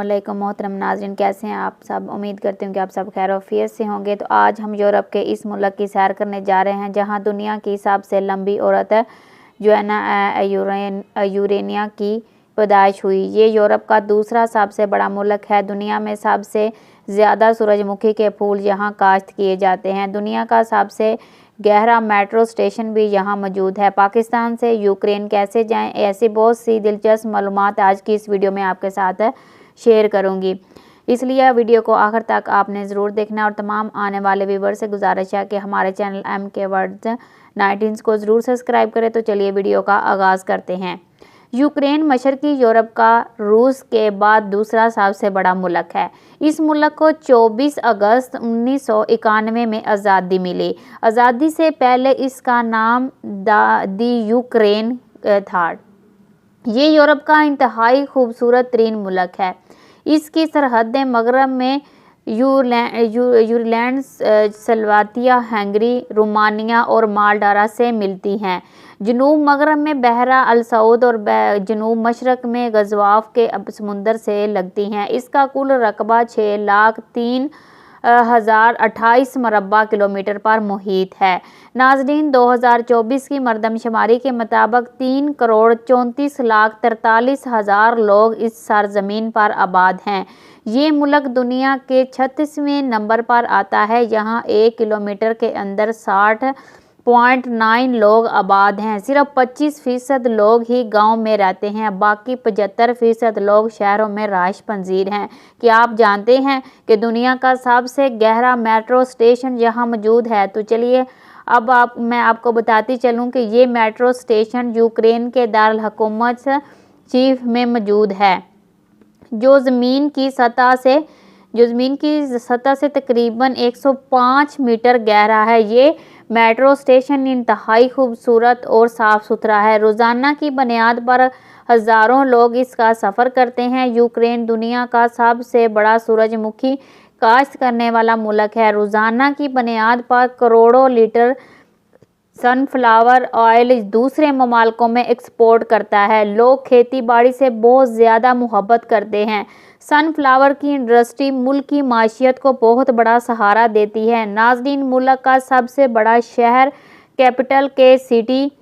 वालेकुम मोहतरम नाज़रीन, कैसे हैं आप सब। उम्मीद करती हूँ कि आप सब खैर आफियत से होंगे। तो आज हम यूरोप के इस मुल्क की सैर करने जा रहे हैं जहाँ दुनिया की सबसे लंबी औरत जो है ना यूरेनिया की पैदाइश हुई। ये यूरोप का दूसरा सबसे बड़ा मुल्क है। दुनिया में सबसे ज़्यादा सूरजमुखी के फूल यहाँ काश्त किए जाते हैं। दुनिया का सबसे गहरा मेट्रो स्टेशन भी यहाँ मौजूद है। पाकिस्तान से यूक्रेन कैसे जाएं, ऐसी बहुत सी दिलचस्प मालूमात आज की इस वीडियो में आपके साथ शेयर करूंगी, इसलिए वीडियो को आखिर तक आपने ज़रूर देखना। और तमाम आने वाले व्यूवर से गुजारिश है कि हमारे चैनल MK वर्ड्स 19 को ज़रूर सब्सक्राइब करें। तो चलिए वीडियो का आगाज़ करते हैं। यूक्रेन मशरकी यूरोप का रूस के बाद दूसरा सबसे बड़ा मुल्क है। इस मुल्क को 24 अगस्त 1991 में आज़ादी मिली। आज़ादी से पहले इसका नाम दी यूक्रेन था। ये यूरोप का इंतहाई खूबसूरत तरीन मुल्क है। इसकी सरहदें मगरब में यूरलैंड, स्लोवाकिया, हंगरी, रोमानिया और मोल्डोवा से मिलती हैं। जनूब मगरब में बहरा अल-सऊद और जनूब मशरक में गज़वाफ के समुंदर से लगती हैं। इसका कुल रकबा 6,03,028 मरबा किलोमीटर पर मुहित है। नाज़रीन, 2024 की मरदमशुमारी के मुताबिक 3,34,43,000 लोग इस सरजमीन पर आबाद हैं। ये मुल्क दुनिया के 36वें नंबर पर आता है। यहाँ 1 किलोमीटर के अंदर 60.9 लोग आबाद हैं। सिर्फ 25% लोग ही गांव में रहते हैं, बाकी 75% लोग शहरों में राइश पजीर हैं। क्या आप जानते हैं कि दुनिया का सबसे गहरा मेट्रो स्टेशन यहाँ मौजूद है? तो चलिए अब मैं आपको बताती चलूँ कि ये मेट्रो स्टेशन यूक्रेन के दारुल हुकूमत कीव में मौजूद है, जो ज़मीन की सतह से तकरीबन 105 मीटर गहरा है। ये मेट्रो स्टेशन इंतहाई खूबसूरत और साफ़ सुथरा है। रोज़ाना की बुनियाद पर हज़ारों लोग इसका सफ़र करते हैं। यूक्रेन दुनिया का सबसे बड़ा सूरजमुखी काश्त करने वाला मुल्क है। रोज़ाना की बुनियाद पर करोड़ों लीटर सनफ्लावर ऑयल दूसरे ममालिकों में एक्सपोर्ट करता है। लोग खेती बाड़ी से बहुत ज़्यादा मुहब्बत करते हैं। सनफ्लावर की इंडस्ट्री मुल्क की माशियत को बहुत बड़ा सहारा देती है। नाज़रीन, मुल्क का सबसे बड़ा शहर कैपिटल के सिटी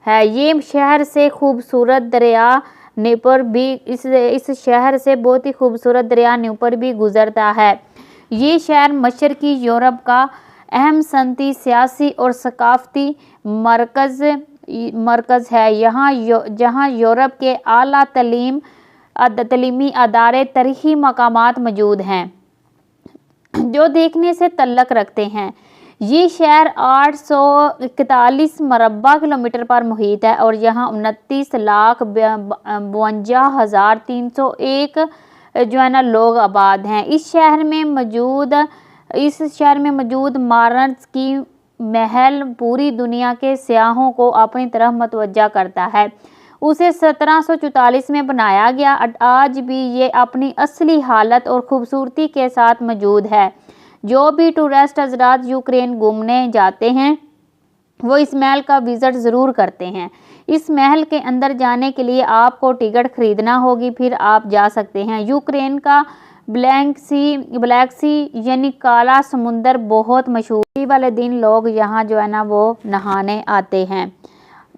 है। ये शहर से खूबसूरत दरिया नीपर भी इस शहर से बहुत ही खूबसूरत दरिया नीपर भी गुजरता है। ये शहर मशरकी यूरोप का अहम सनती, सियासी और सकाफती मरकज़ है। जहाँ यूरोप के आला तलीमी अदारे, तारीख़ी मकामात मौजूद हैं जो देखने से तल्लक रखते हैं। ये शहर 841 मरबा किलोमीटर पर मुहित है और यहाँ 29,52,301 जो है ना लोग आबाद हैं। इस शहर में मौजूद मार्स की महल पूरी दुनिया के सयाहों को अपनी तरफ मतवज्जा करता है। उसे 1744 में बनाया गया। आज भी ये अपनी असली हालत और खूबसूरती के साथ मौजूद है। जो भी टूरिस्ट हज़रात यूक्रेन घूमने जाते हैं वो इस महल का विज़िट ज़रूर करते हैं। इस महल के अंदर जाने के लिए आपको टिकट खरीदना होगी, फिर आप जा सकते हैं। यूक्रेन का ब्लैक सी यानी काला समुंदर बहुत मशहूर वाले दिन लोग यहाँ जो है ना वो नहाने आते हैं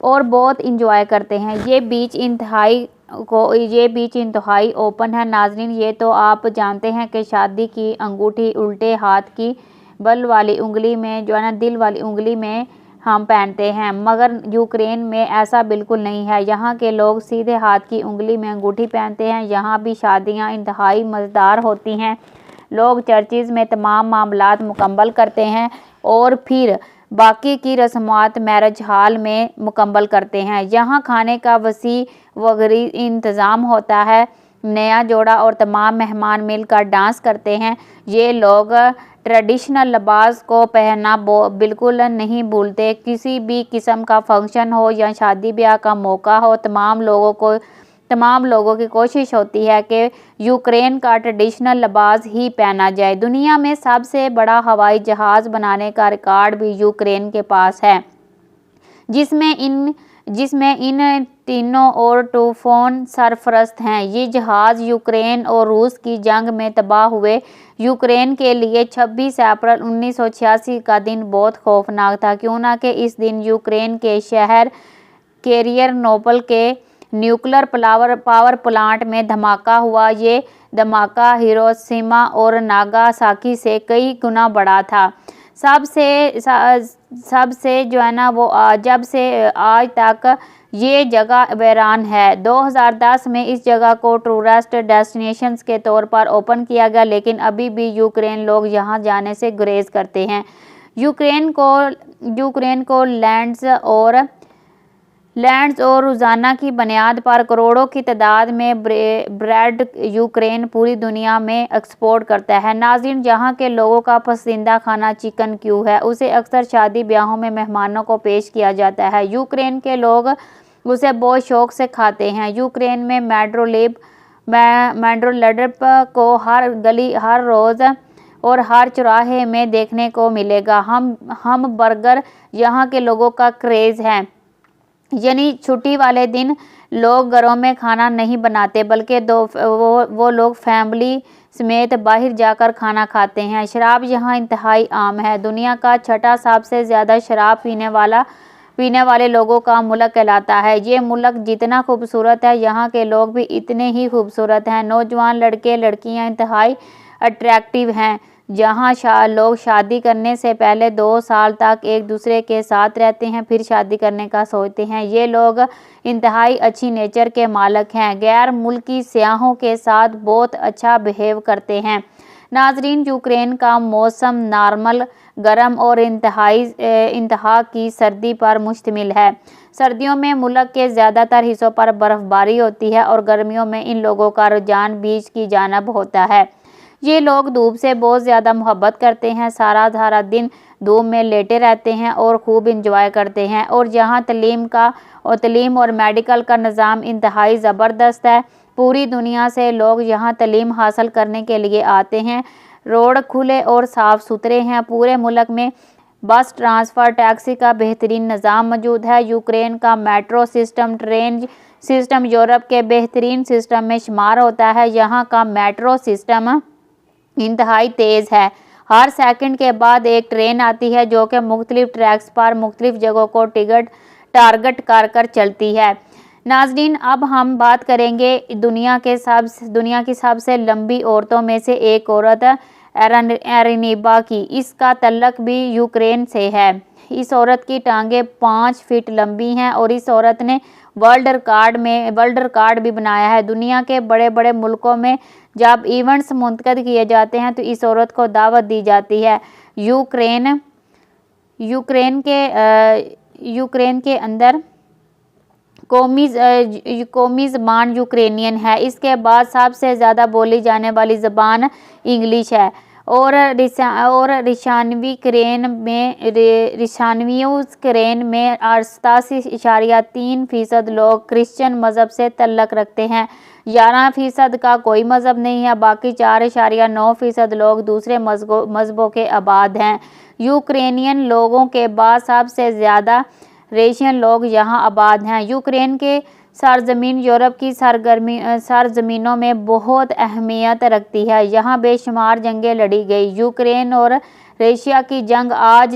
और बहुत इंजॉय करते हैं। ये बीच इंतहाई ओपन है। नाज़रीन, ये तो आप जानते हैं कि शादी की अंगूठी उल्टे हाथ की बल वाली उंगली में जो है ना दिल वाली उंगली में हम पहनते हैं, मगर यूक्रेन में ऐसा बिल्कुल नहीं है। यहाँ के लोग सीधे हाथ की उंगली में अंगूठी पहनते हैं। यहाँ भी शादियाँ इंतहाई मज़ेदार होती हैं। लोग चर्चिज़ में तमाम मामलात मुकम्मल करते हैं और फिर बाकी की रस्मात मैरिज हॉल में मुकम्मल करते हैं। यहाँ खाने का वसी वगैरह इंतज़ाम होता है। नया जोड़ा और तमाम मेहमान मिलकर डांस करते हैं। ये लोग ट्रेडिशनल लिबास को पहनना बिल्कुल नहीं भूलते। किसी भी किस्म का फंक्शन हो या शादी ब्याह का मौका हो, तमाम लोगों की कोशिश होती है कि यूक्रेन का ट्रेडिशनल लिबास ही पहना जाए। दुनिया में सबसे बड़ा हवाई जहाज़ बनाने का रिकॉर्ड भी यूक्रेन के पास है, जिसमें جس میں ان تینوں اور طوفان سرفرست ہیں۔ یہ جہاز یوکرین اور روس کی جنگ میں تباہ ہوئے۔ یوکرین کے لیے 26 اپریل 1986 کا دن بہت خوفناک تھا، کیوں نہ کہ اس دن یوکرین کے شہر کیریئنوپل کے نیوکلر پاور پلانٹ میں دھماکہ ہوا۔ یہ دھماکہ ہیروشیما اور ناگاساکی سے کئی گنا بڑا تھا۔ جب سے آج تک یہ جگہ ویران ہے۔ 2010 میں اس جگہ کو ٹورسٹ ڈیسٹینیشن کے طور پر اوپن کیا گیا، لیکن ابھی بھی یوکرین لوگ یہاں جانے سے گریز کرتے ہیں۔ یوکرین کو لینڈز اور روزانہ کی بنیاد پر کروڑوں کی تعداد میں بریڈ یوکرین پوری دنیا میں ایکسپورٹ کرتا ہے۔ ناظرین، جہاں کے لوگوں کا پسندیدہ کھانا چکن کیوں ہے، اسے اکثر شادی بیاہوں میں مہمانوں کو پیش کیا جاتا ہے۔ یوکرین کے لوگ اسے بہت شوق سے کھاتے ہیں۔ یوکرین میں میڈرولڈپ کو ہر گلی، ہر روز اور ہر چوراہے میں دیکھنے کو ملے گا۔ ہم برگر یہاں کے لوگوں کا کریز ہے، یعنی چھٹی والے دن لوگ گھروں میں کھانا نہیں بناتے، بلکہ وہ لوگ فیملی سمیت باہر جا کر کھانا کھاتے ہیں۔ شراب یہاں انتہائی عام ہے۔ دنیا کا چھٹا سب سے زیادہ شراب پینے والے لوگوں کا ملک کہلاتا ہے۔ یہ ملک جتنا خوبصورت ہے، یہاں کے لوگ بھی اتنے ہی خوبصورت ہیں۔ نوجوان لڑکے لڑکیاں انتہائی اٹریکٹیو ہیں۔ جہاں لوگ شادی کرنے سے پہلے 2 سال تک ایک دوسرے کے ساتھ رہتے ہیں، پھر شادی کرنے کا سوچتے ہیں۔ یہ لوگ انتہائی اچھی نیچر کے مالک ہیں، غیر ملکی سیاحوں کے ساتھ بہت اچھا بہیو کرتے ہیں۔ ناظرین، یوکرین کا موسم نارمل گرم اور انتہا کی سردی پر مشتمل ہے۔ سردیوں میں ملک کے زیادہ تر حصوں پر برف باری ہوتی ہے اور گرمیوں میں ان لوگوں کا رجحان بیچ کی جانب ہوتا ہے۔ یہ لوگ دھوپ سے بہت زیادہ محبت کرتے ہیں، سارا دن دھوپ میں لیٹے رہتے ہیں اور خوب انجوائے کرتے ہیں۔ اور جہاں تعلیم اور میڈیکل کا نظام انتہائی زبردست ہے، پوری دنیا سے لوگ یہاں تعلیم حاصل کرنے کے لیے آتے ہیں۔ روڈ کھلے اور صاف ستھرے ہیں۔ پورے ملک میں بس ٹرانسپورٹ، ٹیکسی کا بہترین نظام موجود ہے۔ یوکرین کا metro system, train system Europe کے بہترین سسٹم میں شمار ہوتا ہے۔ یہاں کا میٹرو سسٹم انتہائی تیز ہے۔ ہر سیکنڈ کے بعد ایک ٹرین آتی ہے جو کہ مختلف ٹریکس پر مختلف جگہوں کو ٹارگٹ کر چلتی ہے۔ ناظرین، اب ہم بات کریں گے دنیا کی سب سے لمبی عورتوں میں سے ایک عورت ایرینیبا کی۔ اس کا تعلق بھی یوکرین سے ہے۔ اس عورت کی ٹانگیں 5 فٹ لمبی ہیں اور اس عورت نے ورلڈ ریکارڈ بھی بنایا ہے۔ دنیا کے بڑے بڑے ملکوں میں جب ایونٹس منعقد کیے جاتے ہیں تو اس عورت کو دعوت دی جاتی ہے۔ یوکرین کے اندر قومی زبان یوکرینین ہے۔ اس کے بعد سب سے زیادہ بولی جانے والی زبان انگلش ہے اور ریشانویوکرین میں 88.3% لوگ کرسچن مذہب سے تعلق رکھتے ہیں۔ 11% کا کوئی مذہب نہیں ہے، باقی 4.9% لوگ دوسرے مذہبوں کے عباد ہیں۔ یوکرینین لوگوں کے بعد سب سے زیادہ رشین لوگ یہاں آباد ہیں۔ یوکرین کے سرزمین یورپ کی سرزمینوں میں بہت اہمیت رکھتی ہے۔ یہاں بے شمار جنگیں لڑی گئی۔ یوکرین اور رشیا کی جنگ آج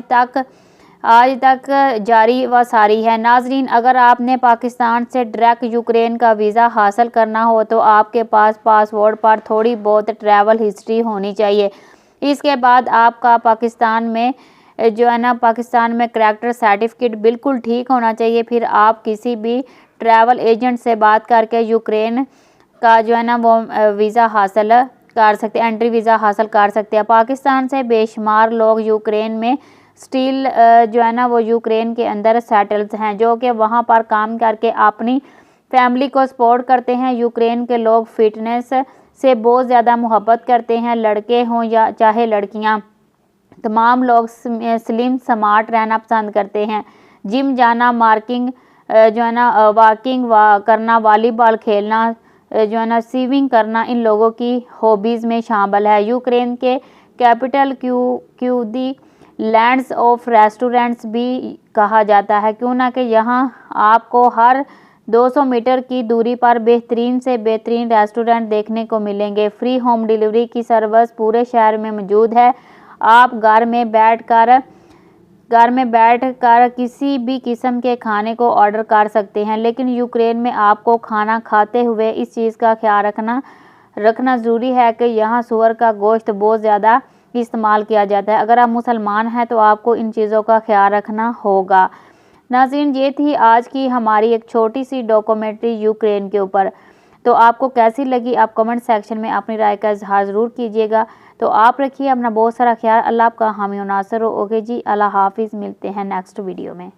تک جاری و ساری ہے۔ ناظرین، اگر آپ نے پاکستان سے ڈائریکٹ یوکرین کا ویزا حاصل کرنا ہو تو آپ کے پاس پاسپورٹ پر تھوڑی بہت ٹریول ہسٹری ہونی چاہیے۔ اس کے بعد آپ کا پاکستان میں کریکٹر سرٹیفکیٹ بالکل ٹھیک ہونا چاہیے۔ پھر آپ کسی بھی ٹریول ایجنٹ سے بات کر کے یوکرین کا ویزا حاصل کر سکتے ہیں، انٹری ویزا حاصل کر سکتے ہیں۔ پاکستان سے بے شمار لوگ یوکرین میں اسٹیل یوکرین کے اندر سیٹلز ہیں، جو کہ وہاں پر کام کر کے اپنی فیملی کو سپورٹ کرتے ہیں۔ یوکرین کے لوگ فٹنس سے بہت زیادہ محبت کرتے ہیں، لڑکے ہوں یا چاہے لڑکیاں، تمام لوگ سلم سمارٹ رہنا پسند کرتے ہیں۔ جم جانا، واکنگ کرنا، والی بال کھیلنا، سوئمنگ کرنا ان لوگوں کی ہابیز میں شامل ہے۔ یوکرین کے کیپٹل लैंड्स ऑफ रेस्टोरेंट्स भी कहा जाता है, क्यों ना कि यहाँ आपको हर 200 मीटर की दूरी पर बेहतरीन से बेहतरीन रेस्टोरेंट देखने को मिलेंगे। फ्री होम डिलीवरी की सर्विस पूरे शहर में मौजूद है। आप घर में बैठकर किसी भी किस्म के खाने को ऑर्डर कर सकते हैं, लेकिन यूक्रेन में आपको खाना खाते हुए इस चीज़ का ख्याल रखना ज़रूरी है कि यहाँ सूअर का गोश्त बहुत ज़्यादा इस्तेमाल किया जाता है। अगर आप मुसलमान हैं तो आपको इन चीज़ों का ख्याल रखना होगा। नाज़रीन, ये थी आज की हमारी एक छोटी सी डॉक्यूमेंट्री यूक्रेन के ऊपर। तो आपको कैसी लगी आप कमेंट सेक्शन में अपनी राय का इजहार ज़रूर कीजिएगा। तो आप रखिए अपना बहुत सारा ख्याल। अल्लाह आपका हामी और नासर हो। ओके जी, अल्लाह हाफिज़। मिलते हैं नेक्स्ट वीडियो में।